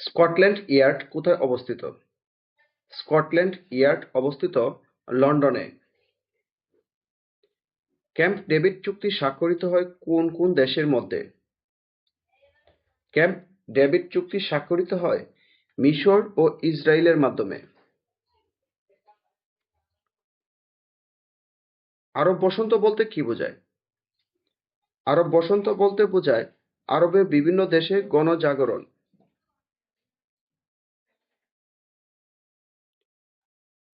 Scotland yard কোথায় অবস্থিত? Scotland yard অবস্থিত লন্ডনে। ক্যাম্প ডেভিড চুক্তি স্বাক্ষরিত হয় কোন কোন দেশের মধ্যে? ক্যাম্প ডেভিড চুক্তি স্বাক্ষরিত হয় মিশর ও ইসরায়েলের মাধ্যমে। আরব বসন্ত বলতে কি বোঝায়? আরব বসন্ত বলতে বোঝায় আরবের বিভিন্ন দেশে গণজাগরণ।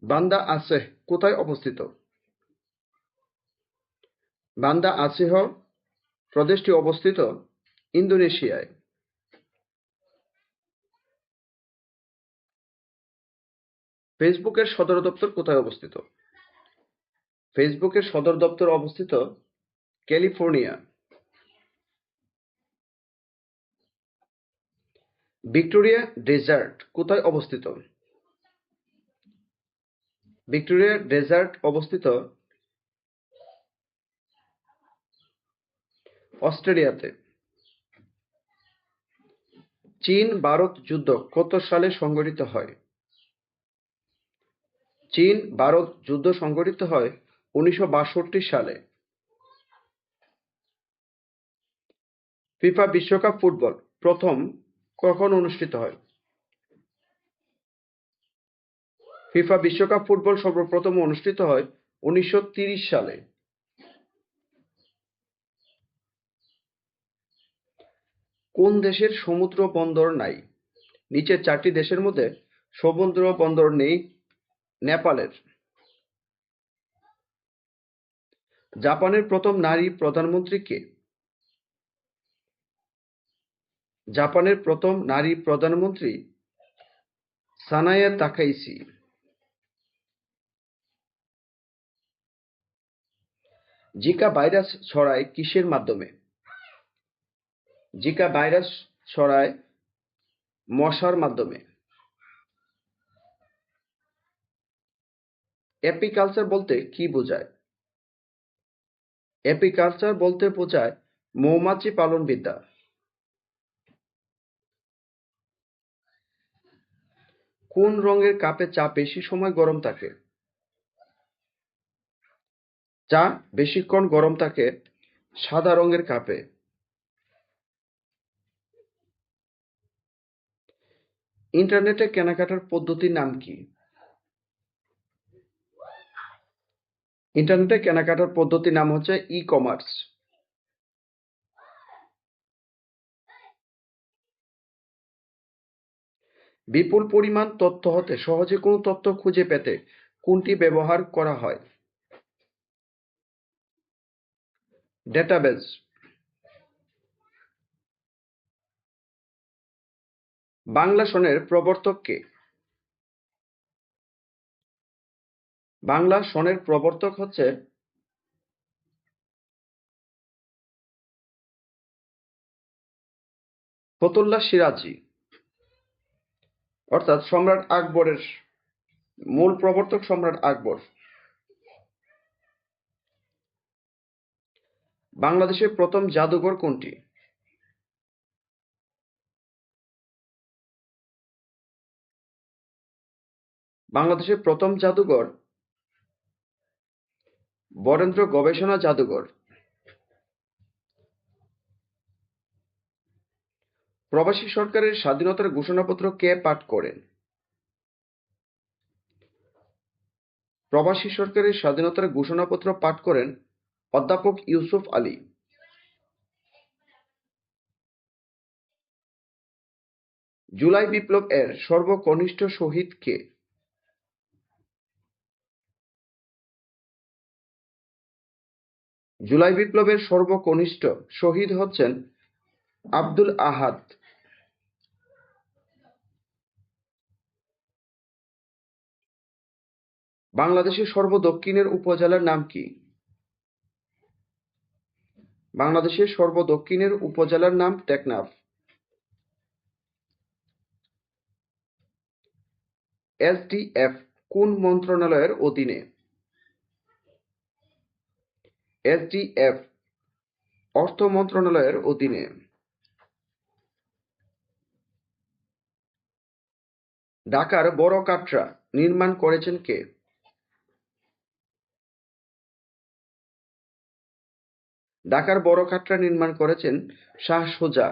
বান্দা আছেহ কোথায় অবস্থিত? বান্দা আছেহ প্রদেশটি অবস্থিত ইন্দোনেশিয়ায়। ফেসবুকের সদর দপ্তর কোথায় অবস্থিত? ফেসবুকের সদর দপ্তর অবস্থিত ক্যালিফোর্নিয়া। ভিক্টোরিয়া ডেজার্ট কোথায় অবস্থিত? ভিক্টোরিয়া ডেজার্ট অবস্থিত অস্ট্রেলিয়াতে। চীন ভারত যুদ্ধ কত সালে সংঘটিত হয়? চীন ভারত যুদ্ধ সংঘটিত হয় 1962 সালে। ফিফা বিশ্বকাপ ফুটবল প্রথম কখন অনুষ্ঠিত হয়? ফিফা বিশ্বকাপ ফুটবল সর্বপ্রথম অনুষ্ঠিত হয় 1930 সালে। কোন দেশের সমুদ্র বন্দর নাই? নিচের চারটি দেশের মধ্যে সমুদ্র বন্দর নেই নেপালের। জাপানের প্রথম নারী প্রধানমন্ত্রী কে? জাপানের প্রথম নারী প্রধানমন্ত্রী সানায়া তাকাইচি। জিকা ভাইরাস ছড়ায় কিসের মাধ্যমে? জিকা ভাইরাস ছড়ায় মশার মাধ্যমে। এপিকালচার বলতে কি বোঝায়? এপিকালচার বলতে বোঝায় মৌমাছি পালন বিদ্যা। কোন রঙের কাপে চা বেশি সময় গরম থাকে? চা বেশিক্ষণ গরম থাকে সাদা রঙের কাপে। ইন্টারনেটে কেনাকাটার পদ্ধতির নাম কি? ইন্টারনেটে কেনাকাটার পদ্ধতির নাম হচ্ছে ই-কমার্স। বিপুল পরিমাণ তথ্য হতে সহজে কোনো তথ্য খুঁজে পেতে কোনটি ব্যবহার করা হয়? ডেটাবেজ। বাংলা সনের প্রবর্তক কে? বাংলা সনের প্রবর্তক হচ্ছে ফতুল্লাহ সিরাজি, অর্থাৎ সম্রাট আকবরের মূল প্রবর্তক সম্রাট আকবর। বাংলাদেশের প্রথম জাদুঘর কোনটি? বাংলাদেশের প্রথম জাদুঘর বরেন্দ্র গবেষণা জাদুঘর। প্রবাসী সরকারের স্বাধীনতার ঘোষণাপত্র কে পাঠ করেন? প্রবাসী সরকারের স্বাধীনতার ঘোষণাপত্র পাঠ করেন অধ্যাপক ইউসুফ আলী। জুলাই বিপ্লব এর সর্বকনিষ্ঠ শহীদ কে? জুলাই বিপ্লবের সর্বকনিষ্ঠ শহীদ হচ্ছেন আব্দুল আহাদ। বাংলাদেশের সর্বদক্ষিণের উপজেলার নাম কি? বাংলাদেশের সর্বদক্ষিণের উপজেলার নাম টেকনাফ। এসডিএফ কোন মন্ত্রণালয়ের অধীনে? এসডিএফ অর্থ মন্ত্রণালয়ের অধীনে। ঢাকার বড় কাটরা নির্মাণ করেছেন কে? ঢাকার বড় কাটরা নির্মাণ করেছেন শাহ সুজা।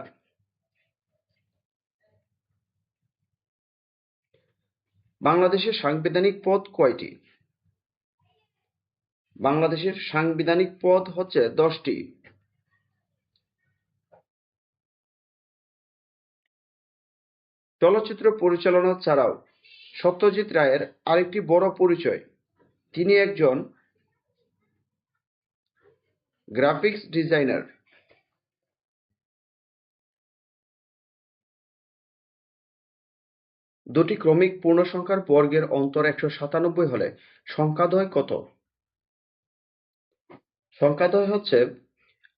বাংলাদেশের সাংবিধানিক পদ কয়টি? বাংলাদেশের সাংবিধানিক পদ হচ্ছে 10টি। চলচ্চিত্র পরিচালনা ছাড়াও সত্যজিৎ রায়ের আরেকটি বড় পরিচয়, তিনি একজন গ্রাফিক্স ডিজাইনার। দুটি ক্রমিক পূর্ণসংখ্যার বর্গের অন্তর 197 হলে সংখ্যাদ্বয় কত? সংখ্যাদ্বয় হচ্ছে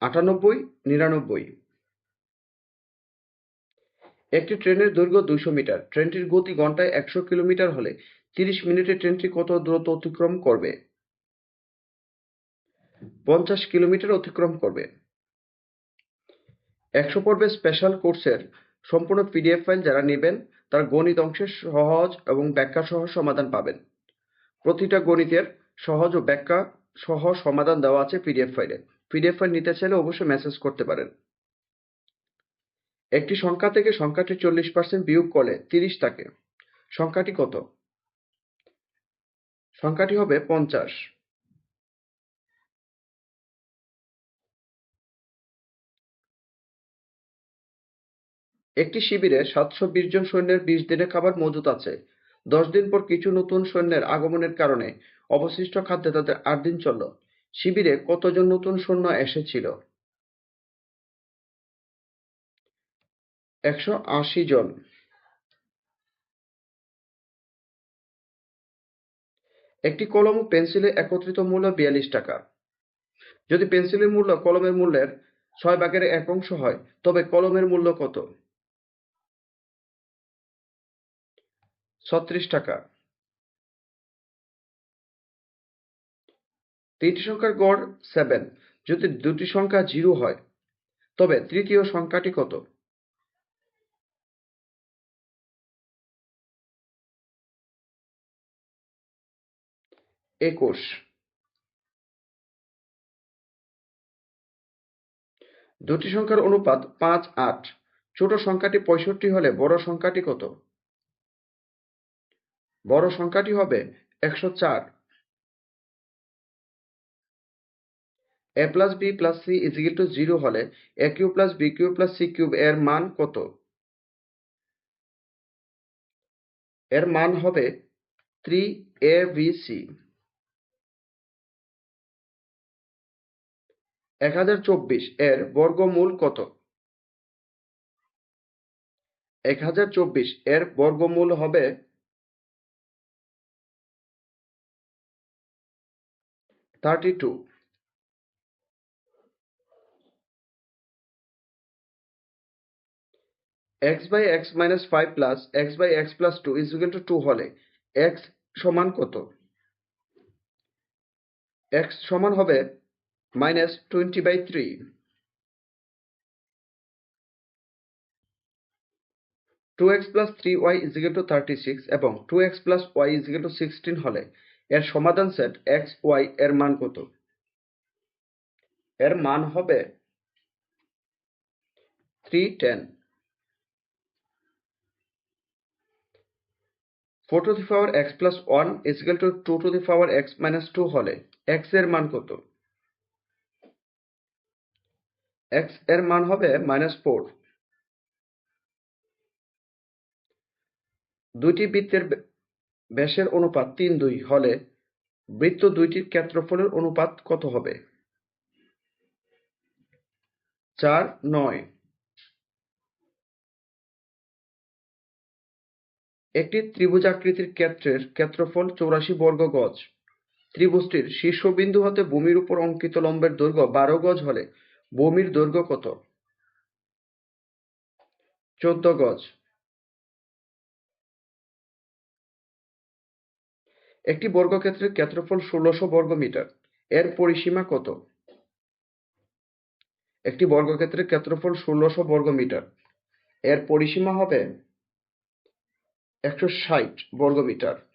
98, 99। একটি ট্রেনের দৈর্ঘ্য 200 মিটার, ট্রেনটির গতি ঘন্টায় 100 কিলোমিটার হলে 30 মিনিটে ট্রেনটি কত দূরত্ব অতিক্রম করবে? 50 কিলোমিটার অতিক্রম করবে। 100 পর্বের স্পেশাল কোর্সের সম্পূর্ণ পিডিএফ ফাইল যারা নেবেন তারা গণিত অংশের সহজ এবং ব্যাখ্যা সহ সমাধান পাবেন। প্রতিটা গণিতের সহজ ও ব্যাখ্যা সহ সমাধান দেওয়া আছে পিডিএফ ফাইলে। পিডিএফ ফাইল নিতে চাইলে অবশ্যই মেসেজ করতে পারেন। একটি সংখ্যা থেকে সংখ্যাটি 40% বিয়োগ করলে 30 থাকে। সংখ্যাটি কত? সংখ্যাটি হবে 50। একটি শিবিরে 720 জন সৈন্যের 20 দিনের খাবার মজুত আছে। 10 দিন পর কিছু নতুন সৈন্যের আগমনের কারণে অবশিষ্ট খাদ্যে তাদের 8 দিন চলল। শিবিরে কতজন নতুন সৈন্য এসেছিল? 180 জন। একটি কলম ও পেন্সিলের একত্রিত মূল্য 42 টাকা। যদি পেন্সিলের মূল্য কলমের মূল্যের 6/1 অংশ হয় তবে কলমের মূল্য কত? 36 টাকা। তিনটি সংখ্যার গড় 7, যদি দুটি সংখ্যা 0 হয় তবে তৃতীয় সংখ্যাটি কত? 21। দুটি সংখ্যার অনুপাত 5:8, ছোট সংখ্যাটি 65 হলে বড় সংখ্যাটি কত? বড় সংখ্যাটি হবে 104। a plus b plus c is equal two 0 হলে a cube plus b cube plus c cube এর মান কত? এর মান হবে 3abc। 1024 এর বর্গমূল কত? 1024 এর বর্গমূল হবে 32। x by x minus 5 plus x by x plus 2 is equal to 2 হলে x সমান কত? x সমান হবে -20/3। 2x plus 3y is equal two 36 এবং 2x plus y is equal two 16 হলে এর সমাধান সেট x y এর মান কত? এর মান হবে 310। 4 to the power x plus 1 is equal to 2 to the power x minus 2 হলে x এর মান কত? x এর মান হবে -4। দুইটি বৃত্তের ব্যাসের অনুপাত 3:2 হলে বৃত্ত দুইটির ক্ষেত্রফলের অনুপাত কত হবে? 4:9। একটি ত্রিভুজাকৃতির ক্ষেত্রের ক্ষেত্রফল 84 বর্গ গজ। ত্রিভুজটির শীর্ষবিন্দু হতে ভূমির উপর অঙ্কিত লম্বের দৈর্ঘ্য 12 গজ হলে ভূমির দৈর্ঘ্য কত? 14 গজ। একটি বর্গক্ষেত্রের ক্ষেত্রফল 1600 বর্গমিটার, এর পরিসীমা কত? একটি বর্গক্ষেত্রের ক্ষেত্রফল 1600 বর্গমিটার, এর পরিসীমা হবে 160 বর্গমিটার।